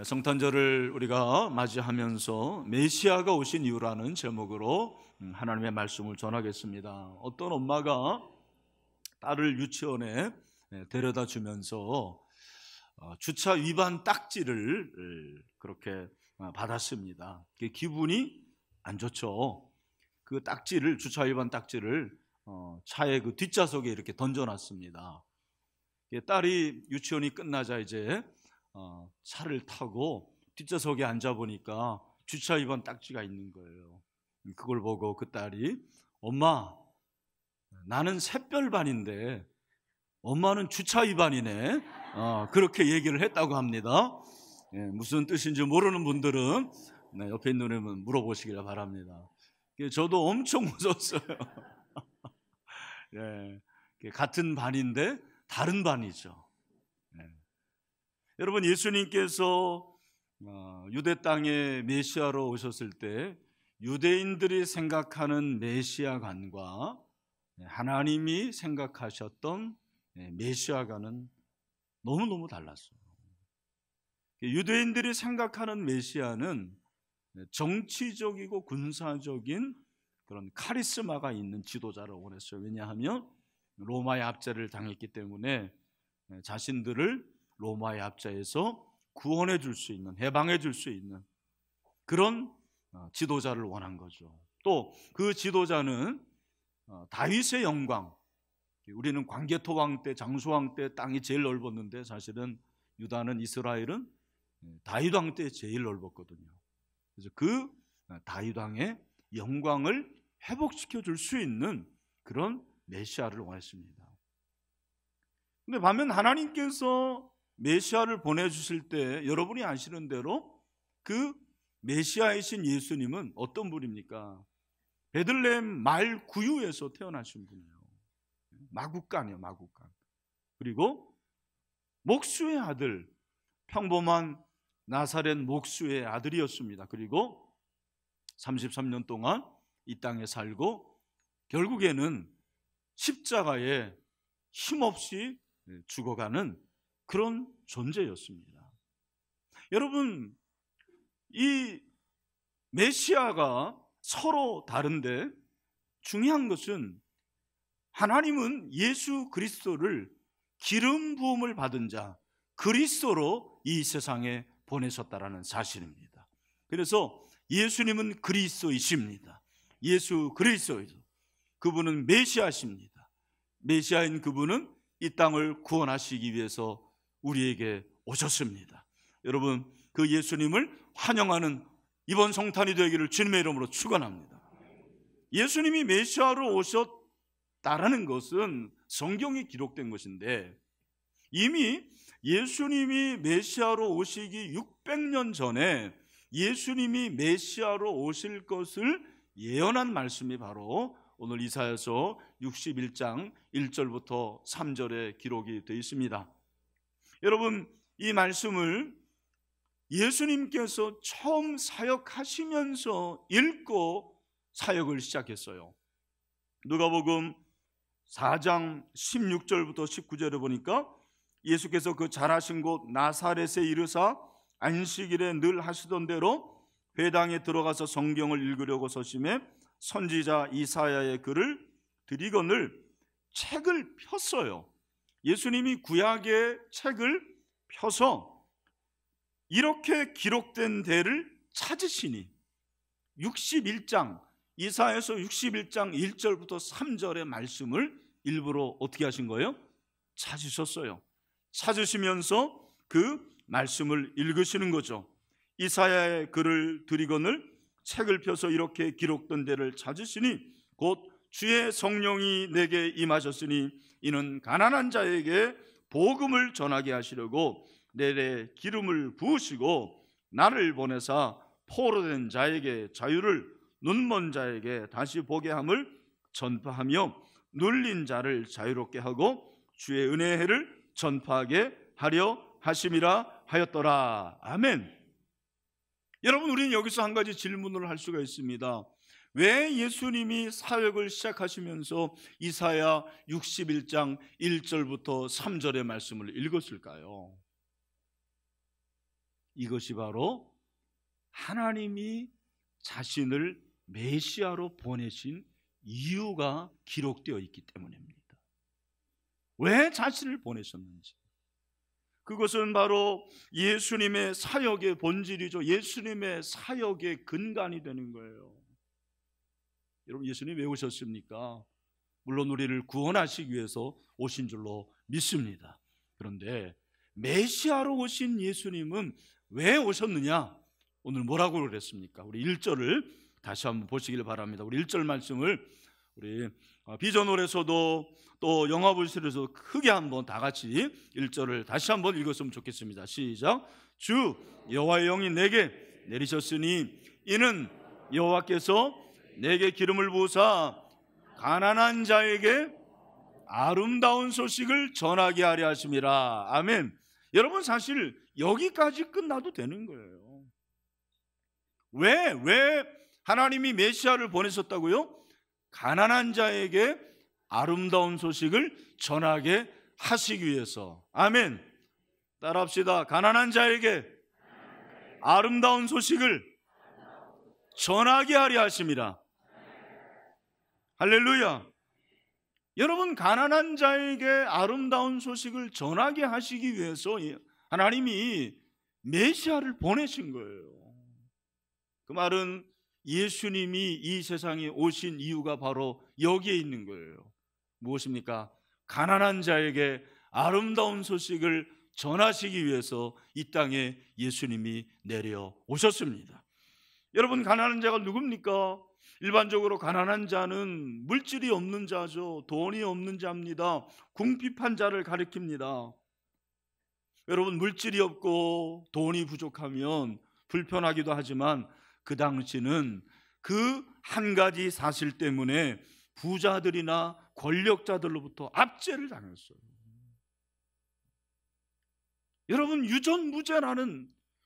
성탄절을 우리가 맞이하면서 메시아가 오신 이유라는 제목으로 하나님의 말씀을 전하겠습니다. 어떤 엄마가 딸을 유치원에 데려다 주면서 주차 위반 딱지를 그렇게 받았습니다. 기분이 안 좋죠. 그 딱지를, 주차 위반 딱지를 차의 그 뒷좌석에 이렇게 던져놨습니다. 딸이 유치원이 끝나자 이제 차를 타고 뒷좌석에 앉아보니까 주차 위반 딱지가 있는 거예요. 그걸 보고 그 딸이, 엄마, 나는 샛별반인데 엄마는 주차 위반이네, 그렇게 얘기를 했다고 합니다. 무슨 뜻인지 모르는 분들은 옆에 있는 분은 물어보시길 바랍니다. 저도 엄청 무서웠어요. 같은 반인데 다른 반이죠. 여러분, 예수님께서 유대 땅에 메시아로 오셨을 때 유대인들이 생각하는 메시아관과 하나님이 생각하셨던 메시아관은 너무너무 달랐어요. 유대인들이 생각하는 메시아는 정치적이고 군사적인 그런 카리스마가 있는 지도자를 원했어요. 왜냐하면 로마의 압제를 당했기 때문에 자신들을 로마의 압제에서 구원해 줄 수 있는, 해방해 줄 수 있는 그런 지도자를 원한 거죠. 또 그 지도자는 다윗의 영광, 우리는 광개토왕 때, 장수왕 때 땅이 제일 넓었는데 사실은 유다는, 이스라엘은 다윗왕 때 제일 넓었거든요. 그래서 그 다윗왕의 영광을 회복시켜 줄 수 있는 그런 메시아를 원했습니다. 근데 반면 하나님께서 메시아를 보내주실 때 여러분이 아시는 대로 그 메시아이신 예수님은 어떤 분입니까? 베들레헴 말 구유에서 태어나신 분이에요. 마구간이에요, 마구간. 그리고 목수의 아들, 평범한 나사렛 목수의 아들이었습니다. 그리고 33년 동안 이 땅에 살고 결국에는 십자가에 힘없이 죽어가는 그런 존재였습니다. 여러분, 이 메시아가 서로 다른데 중요한 것은 하나님은 예수 그리스도를 기름 부음을 받은 자, 그리스도로 이 세상에 보내셨다라는 사실입니다. 그래서 예수님은 그리스도이십니다. 예수 그리스도이죠. 그분은 메시아십니다. 메시아인 그분은 이 땅을 구원하시기 위해서 우리에게 오셨습니다. 여러분, 그 예수님을 환영하는 이번 성탄이 되기를 주님의 이름으로 축원합니다. 예수님이 메시아로 오셨다라는 것은 성경에 기록된 것인데, 이미 예수님이 메시아로 오시기 600년 전에 예수님이 메시아로 오실 것을 예언한 말씀이 바로 오늘 이사야서 61장 1절부터 3절에 기록이 되어 있습니다. 여러분, 이 말씀을 예수님께서 처음 사역하시면서 읽고 사역을 시작했어요. 누가복음 4장 16절부터 19절에 보니까 예수께서 그 자라신 곳 나사렛에 이르사 안식일에 늘 하시던 대로 회당에 들어가서 성경을 읽으려고 서심해 선지자 이사야의 글을 들이거늘 책을 폈어요. 예수님이 구약의 책을 펴서 이렇게 기록된 데를 찾으시니 61장, 이사야서 61장 1절부터 3절의 말씀을 일부러 어떻게 하신 거예요? 찾으셨어요. 찾으시면서 그 말씀을 읽으시는 거죠. 이사야의 글을 들이거늘 책을 펴서 이렇게 기록된 데를 찾으시니 곧 주의 성령이 내게 임하셨으니 이는 가난한 자에게 복음을 전하게 하시려고 내래 기름을 부으시고 나를 보내사 포로된 자에게 자유를, 눈먼 자에게 다시 보게 함을 전파하며 눌린 자를 자유롭게 하고 주의 은혜의 해를 전파하게 하려 하심이라 하였더라. 아멘. 여러분, 우리는 여기서 한 가지 질문을 할 수가 있습니다. 왜 예수님이 사역을 시작하시면서 이사야 61장 1절부터 3절의 말씀을 읽었을까요? 이것이 바로 하나님이 자신을 메시아로 보내신 이유가 기록되어 있기 때문입니다. 왜 자신을 보내셨는지, 그것은 바로 예수님의 사역의 본질이죠. 예수님의 사역의 근간이 되는 거예요. 여러분, 예수님 왜 오셨습니까? 물론 우리를 구원하시기 위해서 오신 줄로 믿습니다. 그런데 메시아로 오신 예수님은 왜 오셨느냐? 오늘 뭐라고 그랬습니까? 우리 1절을 다시 한번 보시길 바랍니다. 우리 1절 말씀을 우리 비전홀에서도 또 영화불실에서 크게 한번 다 같이 1절을 다시 한번 읽었으면 좋겠습니다. 시작. 주 여호와의 영이 내게 내리셨으니 이는 여호와께서 내게 기름을 부으사 가난한 자에게 아름다운 소식을 전하게 하려 하심이라. 아멘. 여러분, 사실 여기까지 끝나도 되는 거예요. 왜 하나님이 메시아를 보내셨다고요? 가난한 자에게 아름다운 소식을 전하게 하시기 위해서. 아멘. 따라합시다. 가난한 자에게 아름다운 소식을 전하게 하려 하심이라. 할렐루야. 여러분, 가난한 자에게 아름다운 소식을 전하게 하시기 위해서 하나님이 메시아를 보내신 거예요. 그 말은 예수님이 이 세상에 오신 이유가 바로 여기에 있는 거예요. 무엇입니까? 가난한 자에게 아름다운 소식을 전하시기 위해서 이 땅에 예수님이 내려오셨습니다. 여러분, 가난한 자가 누굽니까? 일반적으로 가난한 자는 물질이 없는 자죠. 돈이 없는 자입니다. 궁핍한 자를 가리킵니다. 여러분, 물질이 없고 돈이 부족하면 불편하기도 하지만 그 당시는 그 한 가지 사실 때문에 부자들이나 권력자들로부터 압제를 당했어요. 여러분,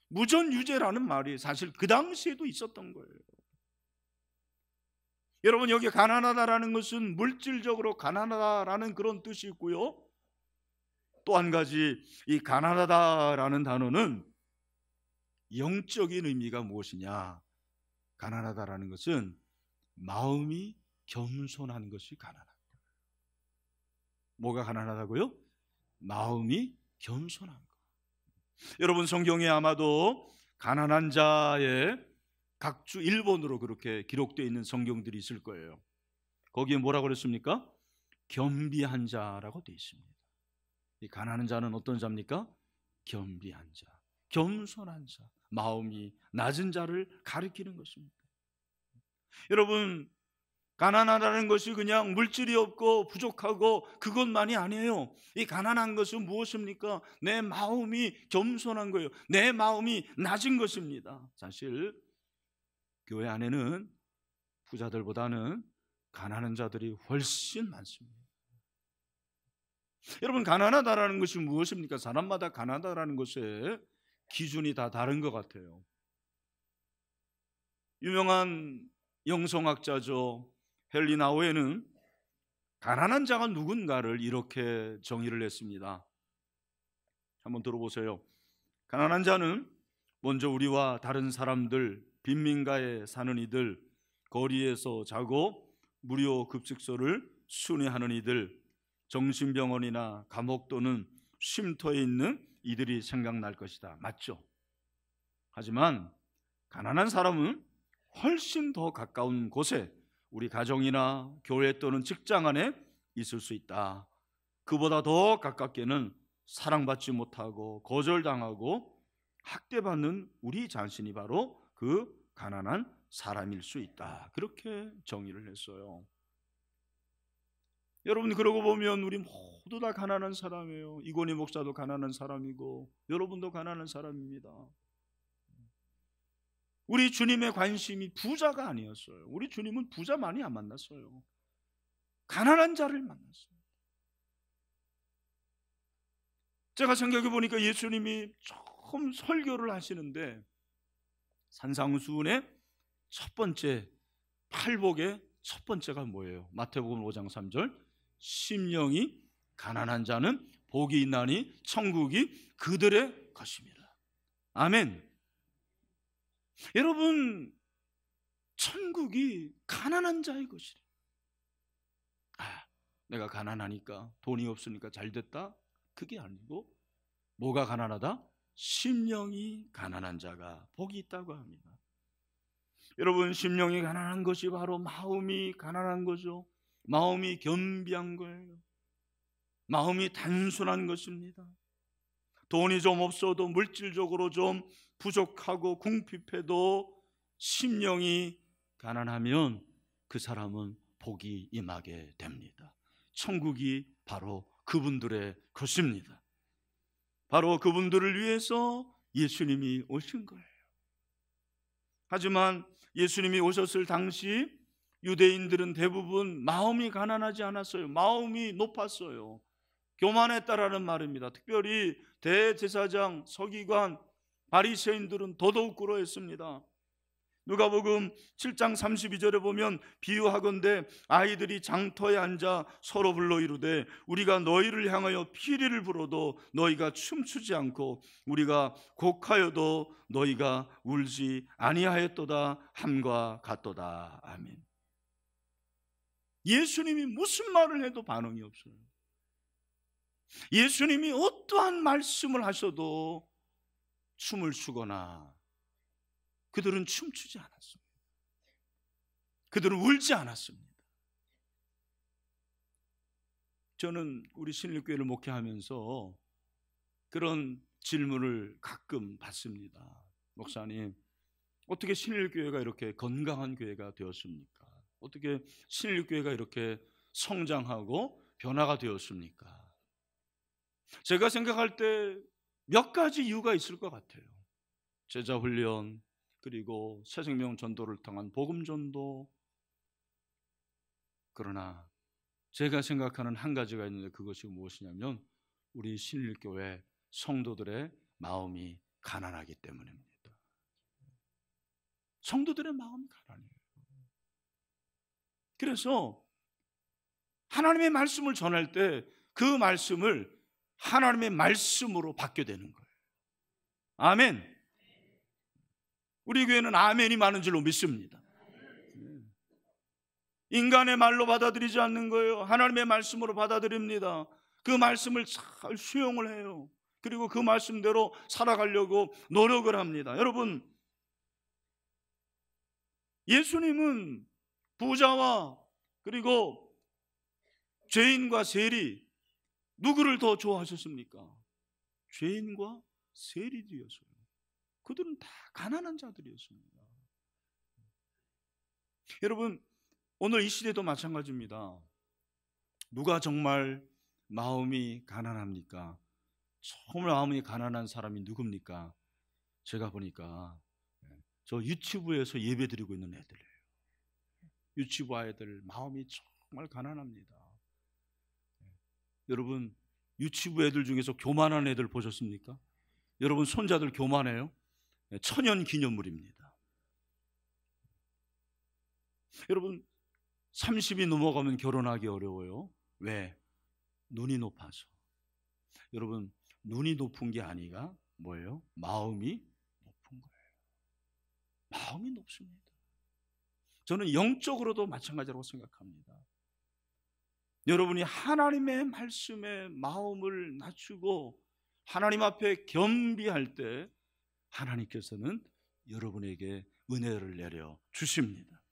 무전유죄라는 말이 사실 그 당시에도 있었던 거예요. 여러분, 여기 가난하다라는 것은 물질적으로 가난하다라는 그런 뜻이 있고요, 또 한 가지 이 가난하다라는 단어는 영적인 의미가 무엇이냐? 가난하다라는 것은 마음이 겸손한 것이 가난한 거예요. 뭐가 가난하다고요? 마음이 겸손한 거. 여러분, 성경에 아마도 가난한 자의 각주 일본어로 그렇게 기록되어 있는 성경들이 있을 거예요. 거기에 뭐라고 그랬습니까? 겸비한 자라고 되어 있습니다. 이 가난한 자는 어떤 자입니까? 겸비한 자, 겸손한 자, 마음이 낮은 자를 가리키는 것입니다. 여러분, 가난하다는 것이 그냥 물질이 없고 부족하고 그것만이 아니에요. 이 가난한 것은 무엇입니까? 내 마음이 겸손한 거예요. 내 마음이 낮은 것입니다. 사실 교회 안에는 부자들보다는 가난한 자들이 훨씬 많습니다. 여러분, 가난하다라는 것이 무엇입니까? 사람마다 가난하다라는 것의 기준이 다 다른 것 같아요. 유명한 영성학자죠, 헨리 나우에는 가난한 자가 누군가를 이렇게 정의를 했습니다. 한번 들어보세요. 가난한 자는 먼저 우리와 다른 사람들, 빈민가에 사는 이들, 거리에서 자고 무료 급식소를 순회하는 이들, 정신병원이나 감옥 또는 쉼터에 있는 이들이 생각날 것이다. 맞죠? 하지만 가난한 사람은 훨씬 더 가까운 곳에 우리 가정이나 교회 또는 직장 안에 있을 수 있다. 그보다 더 가깝게는 사랑받지 못하고 거절당하고 학대받는 우리 자신이 바로 그 가난한 사람일 수 있다. 그렇게 정의를 했어요. 여러분, 그러고 보면 우리 모두 다 가난한 사람이에요. 이건희 목사도 가난한 사람이고 여러분도 가난한 사람입니다. 우리 주님의 관심이 부자가 아니었어요. 우리 주님은 부자 많이 안 만났어요. 가난한 자를 만났어요. 제가 생각해 보니까 예수님이 처음 설교를 하시는데 산상수훈의 첫 번째, 팔복의 첫 번째가 뭐예요? 마태복음 5장 3절, 심령이 가난한 자는 복이 있나니 천국이 그들의 것입니다. 아멘. 여러분, 천국이 가난한 자의 것이래. 내가 가난하니까, 돈이 없으니까 잘 됐다? 그게 아니고, 뭐가 가난하다? 심령이 가난한 자가 복이 있다고 합니다. 여러분, 심령이 가난한 것이 바로 마음이 가난한 거죠. 마음이 겸비한 거예요. 마음이 단순한 것입니다. 돈이 좀 없어도, 물질적으로 좀 부족하고 궁핍해도 심령이 가난하면 그 사람은 복이 임하게 됩니다. 천국이 바로 그분들의 것입니다. 바로 그분들을 위해서 예수님이 오신 거예요. 하지만 예수님이 오셨을 당시 유대인들은 대부분 마음이 가난하지 않았어요. 마음이 높았어요. 교만했다라는 말입니다. 특별히 대제사장, 서기관, 바리새인들은 더더욱 그러했습니다. 누가복음 7장 32절에 보면 비유하건대 아이들이 장터에 앉아 서로 불러 이르되 우리가 너희를 향하여 피리를 불어도 너희가 춤추지 않고 우리가 곡하여도 너희가 울지 아니하였도다 함과 같도다. 아멘. 예수님이 무슨 말을 해도 반응이 없어요. 예수님이 어떠한 말씀을 하셔도 춤을 추거나 그들은 춤추지 않았습니다. 그들은 울지 않았습니다. 저는 우리 신일교회를 목회하면서 그런 질문을 가끔 받습니다. 목사님, 어떻게 신일교회가 이렇게 건강한 교회가 되었습니까? 어떻게 신일교회가 이렇게 성장하고 변화가 되었습니까? 제가 생각할 때 몇 가지 이유가 있을 것 같아요. 제자 훈련, 그리고 새생명 전도를 통한 복음 전도. 그러나 제가 생각하는 한 가지가 있는데 그것이 무엇이냐면 우리 신일교회 성도들의 마음이 가난하기 때문입니다. 성도들의 마음이 가난해요. 그래서 하나님의 말씀을 전할 때 그 말씀을 하나님의 말씀으로 받게 되는 거예요. 아멘. 우리 교회는 아멘이 많은 줄로 믿습니다. 인간의 말로 받아들이지 않는 거예요. 하나님의 말씀으로 받아들입니다. 그 말씀을 잘 수용을 해요. 그리고 그 말씀대로 살아가려고 노력을 합니다. 여러분, 예수님은 부자와 그리고 죄인과 세리, 누구를 더 좋아하셨습니까? 죄인과 세리들이었어요. 그들은 다 가난한 자들이었습니다. 여러분, 오늘 이 시대도 마찬가지입니다. 누가 정말 마음이 가난합니까? 정말 마음이 가난한 사람이 누굽니까? 제가 보니까 저 유치부에서 예배드리고 있는 애들이에요. 유치부 아이들 마음이 정말 가난합니다. 여러분, 유치부 애들 중에서 교만한 애들 보셨습니까? 여러분 손자들 교만해요? 천연 기념물입니다. 여러분 30이 넘어가면 결혼하기 어려워요. 왜? 눈이 높아서. 여러분 눈이 높은 게 아니라 뭐예요? 마음이 높은 거예요. 마음이 높습니다. 저는 영적으로도 마찬가지라고 생각합니다. 여러분이 하나님의 말씀에 마음을 낮추고 하나님 앞에 겸비할 때 하나님께서는 여러분에게 은혜를 내려 주십니다.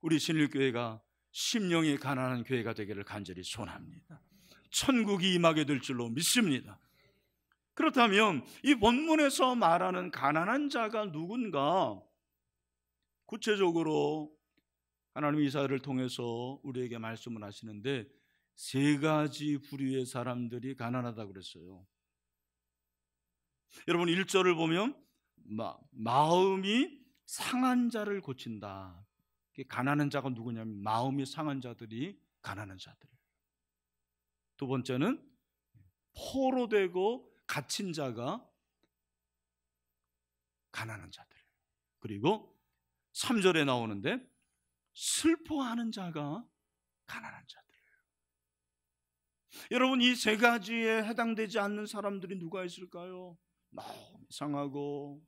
우리 신일교회가 심령이 가난한 교회가 되기를 간절히 소원합니다. 천국이 임하게 될 줄로 믿습니다. 그렇다면 이 본문에서 말하는 가난한 자가 누군가? 구체적으로 하나님 이사야를 통해서 우리에게 말씀을 하시는데 세 가지 부류의 사람들이 가난하다고 그랬어요. 여러분 1절을 보면 마음이 상한 자를 고친다. 가난한 자가 누구냐면 마음이 상한 자들이 가난한 자들이에요. 두 번째는 포로되고 갇힌 자가 가난한 자들이에요. 그리고 3절에 나오는데 슬퍼하는 자가 가난한 자들이에요. 여러분 이 세 가지에 해당되지 않는 사람들이 누가 있을까요? 마음이 상하고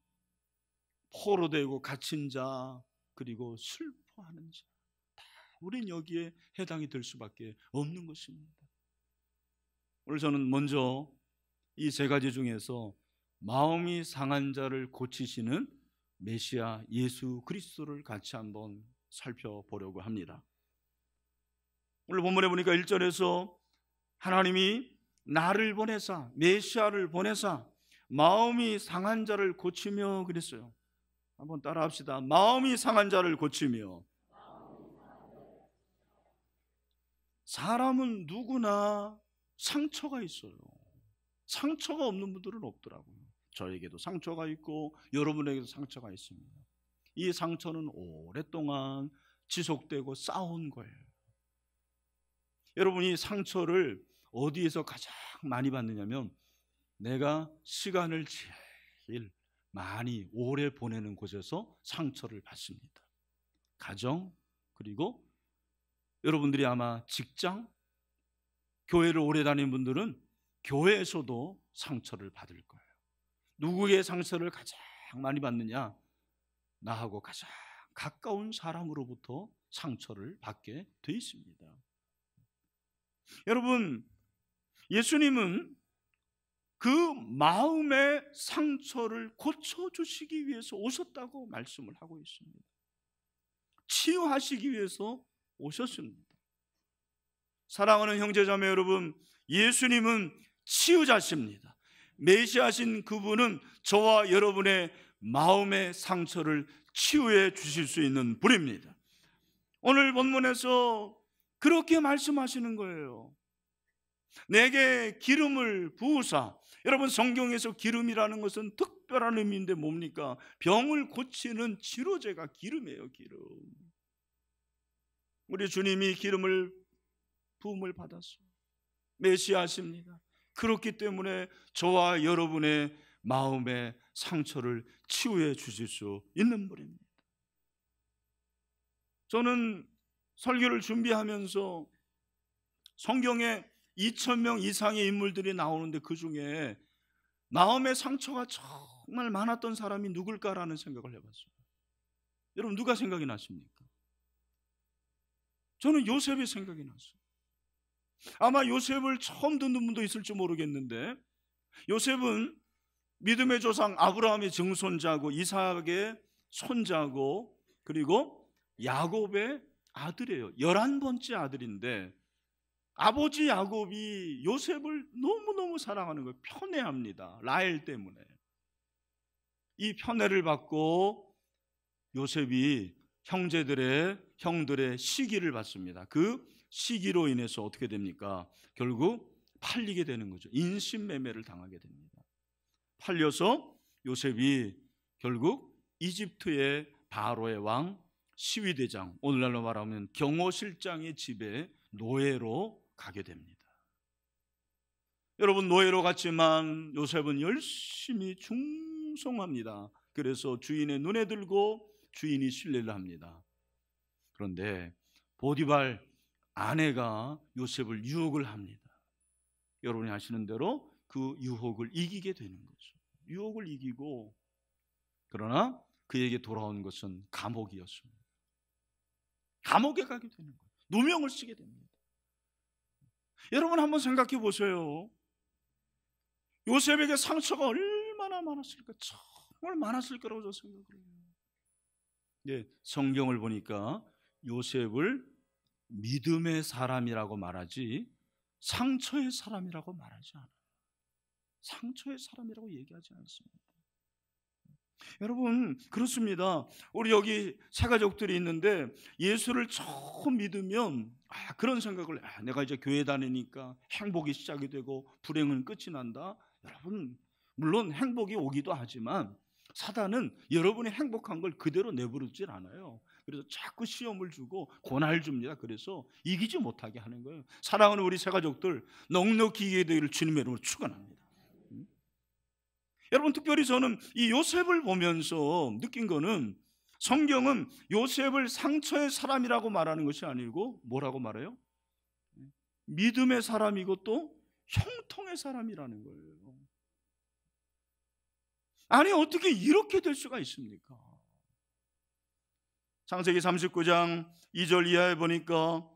포로되고 갇힌 자, 그리고 슬퍼하는 자, 다 우린 여기에 해당이 될 수밖에 없는 것입니다. 오늘 저는 먼저 이 세 가지 중에서 마음이 상한 자를 고치시는 메시아 예수 그리스도를 같이 한번 살펴보려고 합니다. 오늘 본문에 보니까 1절에서 하나님이 나를 보내사, 메시아를 보내사 마음이 상한 자를 고치며 그랬어요. 한번 따라 합시다. 마음이 상한 자를 고치며. 사람은 누구나 상처가 있어요. 상처가 없는 분들은 없더라고요. 저에게도 상처가 있고 여러분에게도 상처가 있습니다. 이 상처는 오랫동안 지속되고 쌓아온 거예요. 여러분이 상처를 어디에서 가장 많이 받느냐면, 내가 시간을 제일 많이 오래 보내는 곳에서 상처를 받습니다. 가정, 그리고 여러분들이 아마 직장, 교회를 오래 다닌 분들은 교회에서도 상처를 받을 거예요. 누구의 상처를 가장 많이 받느냐? 나하고 가장 가까운 사람으로부터 상처를 받게 돼 있습니다. 여러분, 예수님은 그 마음의 상처를 고쳐주시기 위해서 오셨다고 말씀을 하고 있습니다. 치유하시기 위해서 오셨습니다. 사랑하는 형제자매 여러분, 예수님은 치유자십니다. 메시아신 그분은 저와 여러분의 마음의 상처를 치유해 주실 수 있는 분입니다. 오늘 본문에서 그렇게 말씀하시는 거예요. 내게 기름을 부으사. 여러분, 성경에서 기름이라는 것은 특별한 의미인데 뭡니까? 병을 고치는 치료제가 기름이에요. 기름. 우리 주님이 기름을 부음을 받았어요. 메시아십니다. 그렇기 때문에 저와 여러분의 마음의 상처를 치유해 주실 수 있는 분입니다. 저는 설교를 준비하면서 성경에 2,000명 이상의 인물들이 나오는데 그 중에 마음의 상처가 정말 많았던 사람이 누굴까라는 생각을 해봤어요. 여러분, 누가 생각이 나십니까? 저는 요셉이 생각이 났어요. 아마 요셉을 처음 듣는 분도 있을지 모르겠는데, 요셉은 믿음의 조상 아브라함의 증손자고 이삭의 손자고 그리고 야곱의 아들이에요. 11번째 아들인데, 아버지 야곱이 요셉을 너무너무 사랑하는 거예요. 편애합니다. 라헬 때문에. 이 편애를 받고 요셉이 형들의 시기를 받습니다. 그 시기로 인해서 어떻게 됩니까? 결국 팔리게 되는 거죠. 인신매매를 당하게 됩니다. 팔려서 요셉이 결국 이집트의 바로의 왕 시위대장, 오늘날로 말하면 경호실장의 집에 노예로 가게 됩니다. 여러분, 노예로 갔지만 요셉은 열심히 충성합니다. 그래서 주인의 눈에 들고 주인이 신뢰를 합니다. 그런데 보디발 아내가 요셉을 유혹을 합니다. 여러분이 아시는 대로 그 유혹을 이기게 되는 거죠. 유혹을 이기고, 그러나 그에게 돌아온 것은 감옥이었습니다. 감옥에 가게 되는 거예요. 누명을 쓰게 됩니다. 여러분, 한번 생각해 보세요. 요셉에게 상처가 얼마나 많았을까? 정말 많았을 거라고 저 생각을 해요. 네, 성경을 보니까 요셉을 믿음의 사람이라고 말하지 상처의 사람이라고 말하지 않아요. 상처의 사람이라고 얘기하지 않습니다. 여러분, 그렇습니다. 우리 여기 세 가족들이 있는데 예수를 처음 믿으면 그런 생각을, 내가 이제 교회 다니니까 행복이 시작이 되고 불행은 끝이 난다. 여러분, 물론 행복이 오기도 하지만 사단은 여러분이 행복한 걸 그대로 내버리질 않아요. 그래서 자꾸 시험을 주고 고난을 줍니다. 그래서 이기지 못하게 하는 거예요. 사랑하는 우리 세 가족들, 넉넉히 이기게 되기를 주님의 이름으로 축원합니다. 여러분, 특별히 저는 이 요셉을 보면서 느낀 거는, 성경은 요셉을 상처의 사람이라고 말하는 것이 아니고 뭐라고 말해요? 믿음의 사람이고 또 형통의 사람이라는 거예요. 아니 어떻게 이렇게 될 수가 있습니까? 창세기 39장 2절 이하에 보니까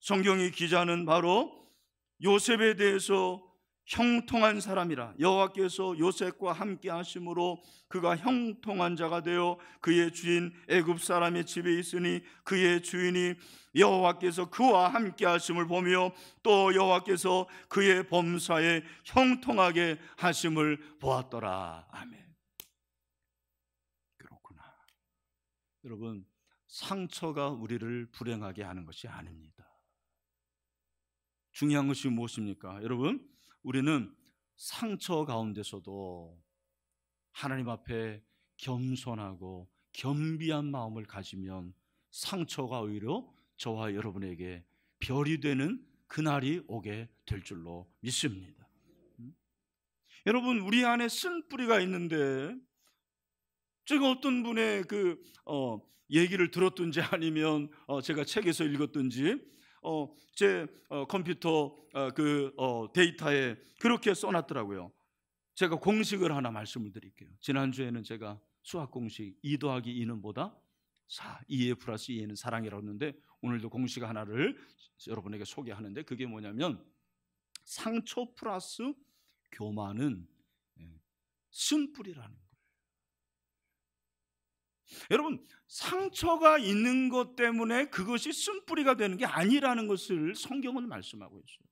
성경의 기자는 바로 요셉에 대해서 형통한 사람이라, 여호와께서 요셉과 함께 하심으로 그가 형통한 자가 되어 그의 주인 애굽 사람의 집에 있으니 그의 주인이 여호와께서 그와 함께 하심을 보며 또 여호와께서 그의 범사에 형통하게 하심을 보았더라. 아멘. 그렇구나. 여러분, 상처가 우리를 불행하게 하는 것이 아닙니다. 중요한 것이 무엇입니까? 여러분, 우리는 상처 가운데서도 하나님 앞에 겸손하고 겸비한 마음을 가지면 상처가 오히려 저와 여러분에게 별이 되는 그날이 오게 될 줄로 믿습니다. 여러분, 우리 안에 쓴뿌리가 있는데 제가 어떤 분의 얘기를 들었든지 아니면 제가 책에서 읽었든지 제 컴퓨터 데이터에 그렇게 써놨더라고요. 제가 공식을 하나 말씀을 드릴게요. 지난주에는 제가 수학 공식 2 더하기 2는 뭐다? 4, 2에 플러스 2에는 사랑이라고 했는데 오늘도 공식 하나를 여러분에게 소개하는데 그게 뭐냐면 상처 플러스 교만은 쓴뿌리라는 거예요. 여러분, 상처가 있는 것 때문에 그것이 쓴뿌리가 되는 게 아니라는 것을 성경은 말씀하고 있어요.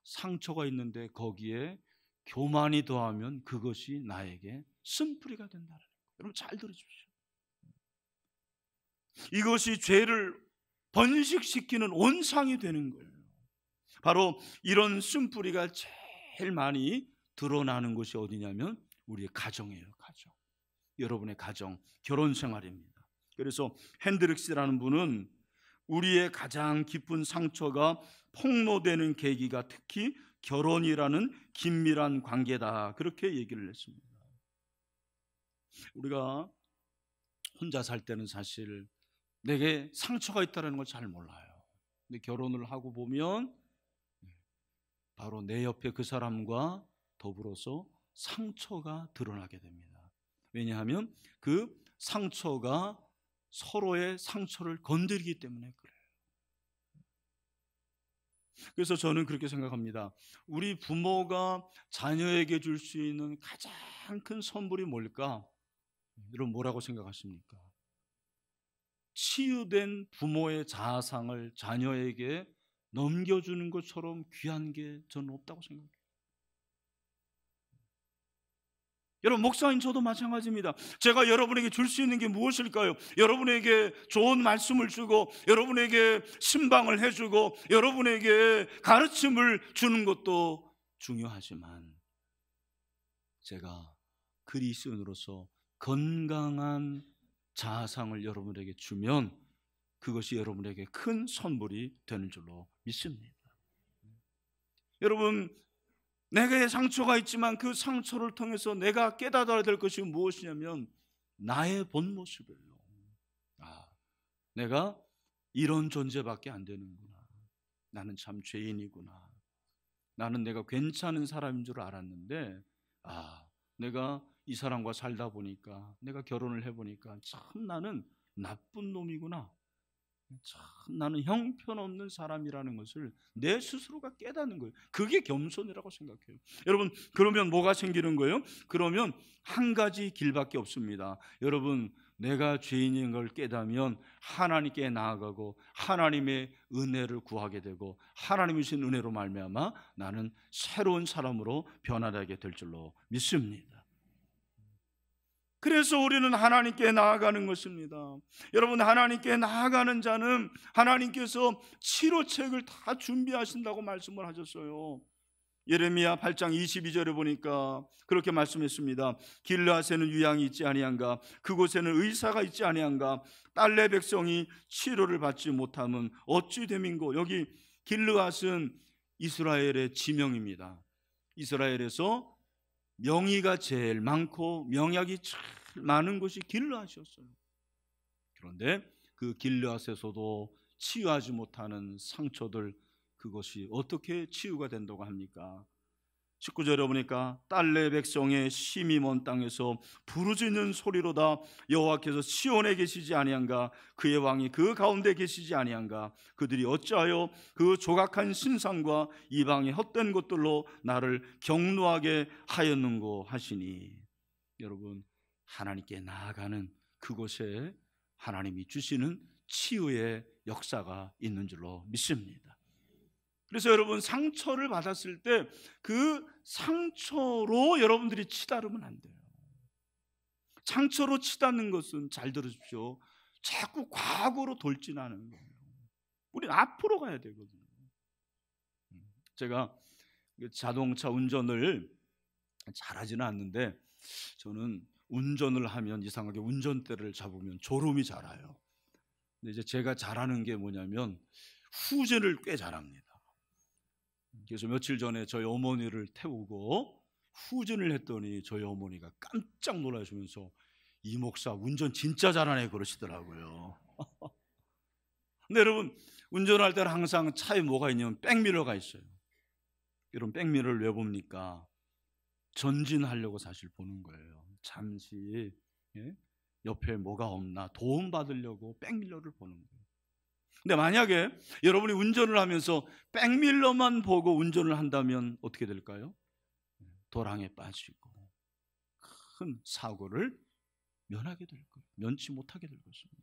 상처가 있는데 거기에 교만이 더하면 그것이 나에게 쓴뿌리가 된다는 거예요. 여러분 잘 들어주십시오. 이것이 죄를 번식시키는 온상이 되는 거예요. 바로 이런 쓴뿌리가 제일 많이 드러나는 것이 어디냐면 우리의 가정이에요. 가정. 여러분의 가정, 결혼 생활입니다. 그래서 핸드릭스라는 분은 우리의 가장 깊은 상처가 폭로되는 계기가 특히 결혼이라는 긴밀한 관계다, 그렇게 얘기를 했습니다. 우리가 혼자 살 때는 사실 내게 상처가 있다는 걸 잘 몰라요. 근데 결혼을 하고 보면 바로 내 옆에 그 사람과 더불어서 상처가 드러나게 됩니다. 왜냐하면 그 상처가 서로의 상처를 건드리기 때문에 그래요. 그래서 저는 그렇게 생각합니다. 우리 부모가 자녀에게 줄 수 있는 가장 큰 선물이 뭘까? 여러분 뭐라고 생각하십니까? 치유된 부모의 자아상을 자녀에게 넘겨주는 것처럼 귀한 게 저는 없다고 생각해요. 여러분 목사님 저도 마찬가지입니다. 제가 여러분에게 줄 수 있는 게 무엇일까요? 여러분에게 좋은 말씀을 주고 여러분에게 신방을 해주고 여러분에게 가르침을 주는 것도 중요하지만 제가 그리스도인으로서 건강한 자아상을 여러분에게 주면 그것이 여러분에게 큰 선물이 되는 줄로 믿습니다. 여러분 내게 상처가 있지만 그 상처를 통해서 내가 깨달아야 될 것이 무엇이냐면 나의 본 모습이에요. 내가 이런 존재밖에 안 되는구나. 나는 참 죄인이구나. 나는 내가 괜찮은 사람인 줄 알았는데 내가 이 사람과 살다 보니까 내가 결혼을 해보니까 참 나는 나쁜 놈이구나. 참 나는 형편없는 사람이라는 것을 내 스스로가 깨닫는 거예요. 그게 겸손이라고 생각해요. 여러분 그러면 뭐가 생기는 거예요? 그러면 한 가지 길밖에 없습니다. 여러분 내가 죄인인 걸 깨닫으면 하나님께 나아가고 하나님의 은혜를 구하게 되고 하나님이 주신 은혜로 말미암아 나는 새로운 사람으로 변화되게 될 줄로 믿습니다. 그래서 우리는 하나님께 나아가는 것입니다. 여러분 하나님께 나아가는 자는 하나님께서 치료책을 다 준비하신다고 말씀을 하셨어요. 예레미야 8장 22절에 보니까 그렇게 말씀했습니다. 길르앗에는 유양이 있지 아니한가? 그곳에는 의사가 있지 아니한가? 딸내 백성이 치료를 받지 못함은 어찌 됨인고? 여기 길르앗은 이스라엘의 지명입니다. 이스라엘에서 명의가 제일 많고 명약이 제일 많은 곳이 길르앗이었어요. 그런데 그 길르앗에서도 치유하지 못하는 상처들, 그것이 어떻게 치유가 된다고 합니까? 19절에 보니까 딸내 백성의 심히 먼 땅에서 부르짖는 소리로다 여호와께서 시온에 계시지 아니한가, 그의 왕이 그 가운데 계시지 아니한가, 그들이 어찌하여 그 조각한 신상과 이방의 헛된 것들로 나를 경노하게 하였는고 하시니. 여러분, 하나님께 나아가는 그곳에 하나님이 주시는 치유의 역사가 있는 줄로 믿습니다. 그래서 여러분, 상처를 받았을 때 그 상처로 여러분들이 치달으면 안 돼요. 상처로 치닫는 것은, 잘 들으십시오, 자꾸 과거로 돌진하는 거예요. 우리는 앞으로 가야 되거든요. 제가 자동차 운전을 잘하지는 않는데, 저는 운전을 하면 이상하게 운전대를 잡으면 졸음이 잘 와요. 근데 이제 제가 잘하는 게 뭐냐면 후진을 꽤 잘합니다. 그래서 며칠 전에 저희 어머니를 태우고 후진을 했더니 저희 어머니가 깜짝 놀라시면서 이 목사 운전 진짜 잘하네 그러시더라고요. 근데 여러분, 운전할 때는 항상 차에 뭐가 있냐면 백미러가 있어요. 여러분, 백미러를 왜 봅니까? 전진하려고 사실 보는 거예요. 잠시 옆에 뭐가 없나 도움 받으려고 백미러를 보는 거예요. 근데 만약에 여러분이 운전을 하면서 백밀러만 보고 운전을 한다면 어떻게 될까요? 도랑에 빠지고 큰 사고를 면하게 될 거예요. 면치 못하게 될 것입니다.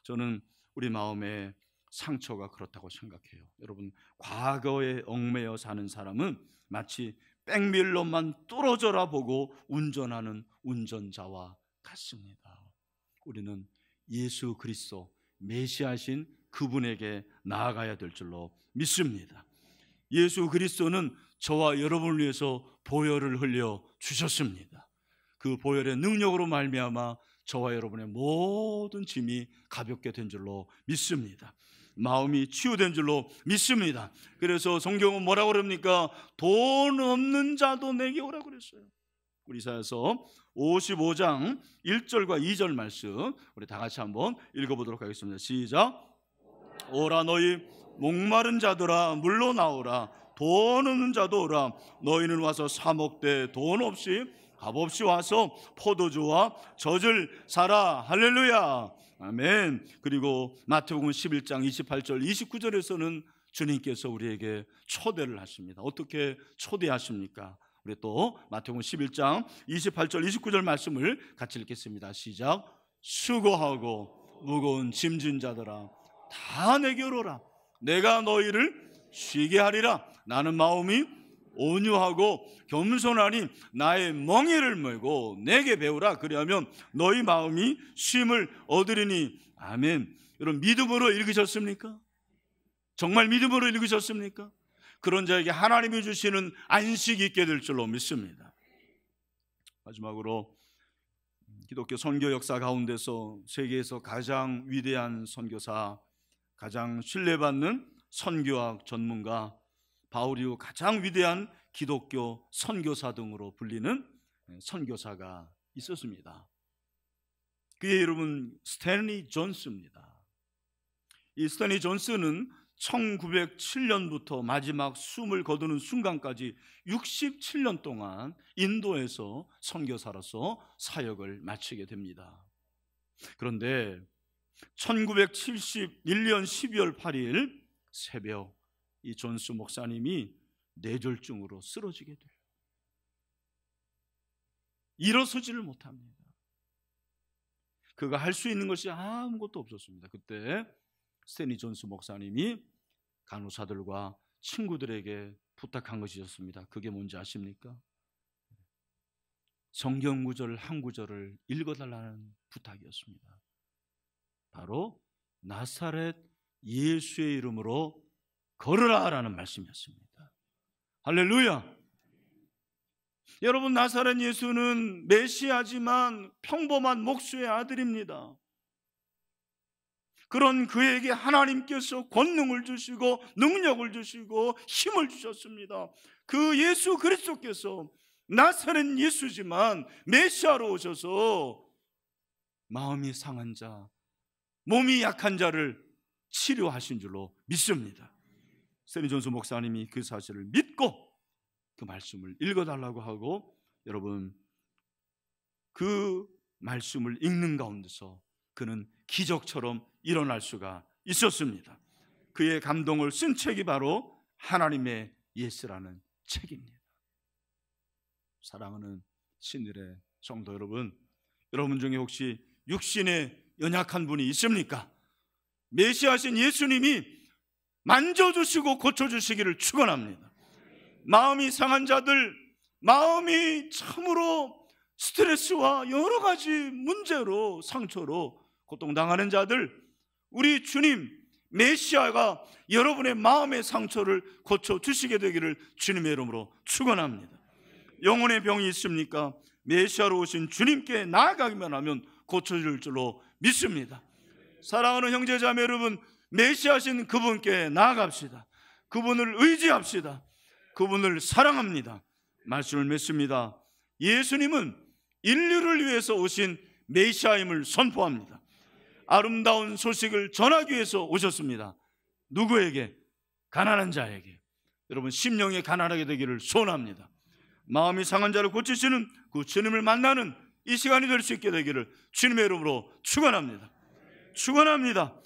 저는 우리 마음의 상처가 그렇다고 생각해요. 여러분, 과거에 얽매여 사는 사람은 마치 백밀러만 뚫어져라 보고 운전하는 운전자와 같습니다. 우리는 예수 그리스도 메시아신 그분에게 나아가야 될 줄로 믿습니다. 예수 그리스도는 저와 여러분을 위해서 보혈을 흘려 주셨습니다. 그 보혈의 능력으로 말미암아 저와 여러분의 모든 짐이 가볍게 된 줄로 믿습니다. 마음이 치유된 줄로 믿습니다. 그래서 성경은 뭐라고 그럽니까? 돈 없는 자도 내게 오라고 그랬어요. 우리 이사야서 55장 1절과 2절 말씀 우리 다 같이 한번 읽어보도록 하겠습니다. 시작. 오라 너희 목마른 자들아 물로 나오라, 돈 없는 자도 오라. 너희는 와서 사 먹되 돈 없이 값없이 와서 포도주와 젖을 사라. 할렐루야, 아멘. 그리고 마태복음 11장 28절 29절에서는 주님께서 우리에게 초대를 하십니다. 어떻게 초대하십니까? 우리 또 마태복음 11장 28절 29절 말씀을 같이 읽겠습니다. 시작. 수고하고 무거운 짐진 자들아 다 내게로 오라. 내가 너희를 쉬게 하리라. 나는 마음이 온유하고 겸손하니 나의 멍에를 메고 내게 배우라. 그리하면 너희 마음이 쉼을 얻으리니. 아멘. 여러분, 믿음으로 읽으셨습니까? 정말 믿음으로 읽으셨습니까? 그런 자에게 하나님이 주시는 안식이 있게 될 줄로 믿습니다. 마지막으로 기독교 선교 역사 가운데서 세계에서 가장 위대한 선교사, 가장 신뢰받는 선교학 전문가, 바울 이후 가장 위대한 기독교 선교사 등으로 불리는 선교사가 있었습니다. 그의 이름은 스탠리 존스입니다. 이 스탠리 존스는 1907년부터 마지막 숨을 거두는 순간까지 67년 동안 인도에서 선교사로서 사역을 마치게 됩니다. 그런데 1971년 12월 8일 새벽 이 존스 목사님이 뇌졸중으로 쓰러지게 돼요. 일어서지를 못합니다. 그가 할 수 있는 것이 아무것도 없었습니다. 그때 스탠리 존스 목사님이 간호사들과 친구들에게 부탁한 것이 있었습니다. 그게 뭔지 아십니까? 성경 구절 한 구절을 읽어달라는 부탁이었습니다. 바로 나사렛 예수의 이름으로 걸으라라는 말씀이었습니다. 할렐루야. 여러분, 나사렛 예수는 메시아지만 평범한 목수의 아들입니다. 그런 그에게 하나님께서 권능을 주시고 능력을 주시고 힘을 주셨습니다. 그 예수 그리스도께서 나사렛 예수지만 메시아로 오셔서 마음이 상한 자, 몸이 약한 자를 치료하신 줄로 믿습니다. 스탠리 존스 목사님이 그 사실을 믿고 그 말씀을 읽어달라고 하고 여러분 그 말씀을 읽는 가운데서 그는 기적처럼 일어날 수가 있었습니다. 그의 감동을 쓴 책이 바로 하나님의 예스라는 책입니다. 사랑하는 신들의 성도 여러분, 여러분 중에 혹시 육신에 연약한 분이 있습니까? 메시아신 예수님이 만져주시고 고쳐주시기를 축원합니다. 마음이 상한 자들, 마음이 참으로 스트레스와 여러 가지 문제로 상처로 고통당하는 자들, 우리 주님 메시아가 여러분의 마음의 상처를 고쳐주시게 되기를 주님의 이름으로 축원합니다. 영혼의 병이 있습니까? 메시아로 오신 주님께 나아가기만 하면 고쳐질 줄로 믿습니다. 사랑하는 형제자매 여러분, 메시아신 그분께 나아갑시다. 그분을 의지합시다. 그분을 사랑합니다. 말씀을 맺습니다. 예수님은 인류를 위해서 오신 메시아임을 선포합니다. 아름다운 소식을 전하기 위해서 오셨습니다. 누구에게? 가난한 자에게. 여러분 심령이 가난하게 되기를 소원합니다. 마음이 상한 자를 고치시는 그 주님을 만나는 이 시간이 될 수 있게 되기를 주님의 이름으로 축원합니다. 축원합니다.